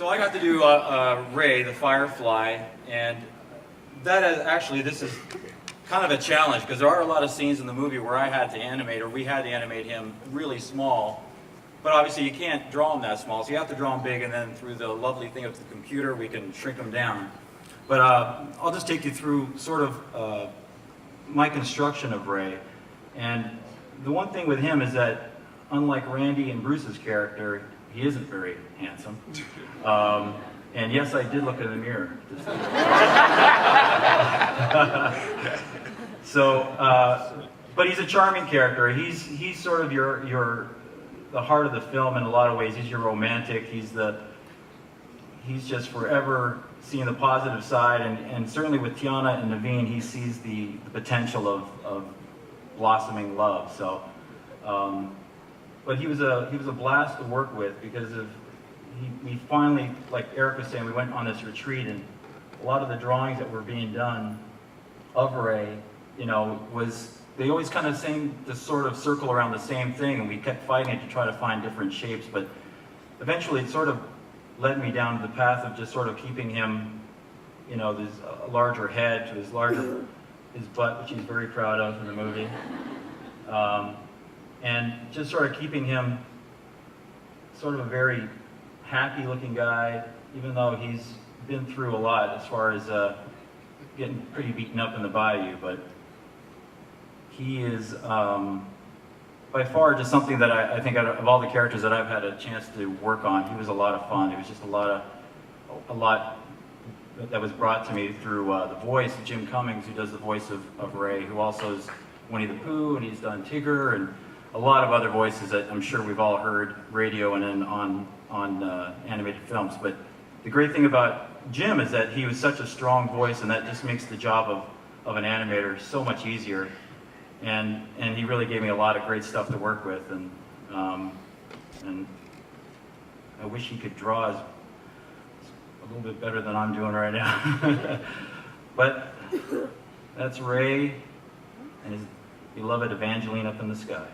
So I got to do Ray, the Firefly, and that is actually, this is kind of a challenge because there are a lot of scenes in the movie where I had to animate, or we had to animate him really small. But obviously you can't draw him that small, so you have to draw him big, and then through the lovely thing of the computer, we can shrink him down. But I'll just take you through sort of my construction of Ray. And the one thing with him is that, unlike Randy and Bruce's character, he isn't very handsome. And yes, I did look in the mirror. But he's a charming character. He's sort of the heart of the film in a lot of ways. He's your romantic. He's just forever seeing the positive side, and certainly with Tiana and Naveen, he sees the potential of blossoming love. So, but he was a blast to work with because we finally, like Eric was saying, we went on this retreat, and a lot of the drawings that were being done of Ray, they always kind of seemed to sort of circle around the same thing, and we kept fighting it to try to find different shapes, but eventually it sort of led me down to the path of just sort of keeping him, this larger head to his butt, which he's very proud of in the movie, and just sort of keeping him sort of a very happy-looking guy, even though he's been through a lot as far as getting pretty beaten up in the bayou, but he is by far just something that I think of all the characters that I've had a chance to work on, he was a lot of fun. It was just a lot that was brought to me through the voice of Jim Cummings, who does the voice of Ray, who also is Winnie the Pooh, and he's done Tigger, and a lot of other voices that I'm sure we've all heard radio and then on animated films. But the great thing about Jim is that he was such a strong voice, and that just makes the job of an animator so much easier. And he really gave me a lot of great stuff to work with, and I wish he could draw a little bit better than I'm doing right now. But that's Ray and his beloved Evangeline up in the sky.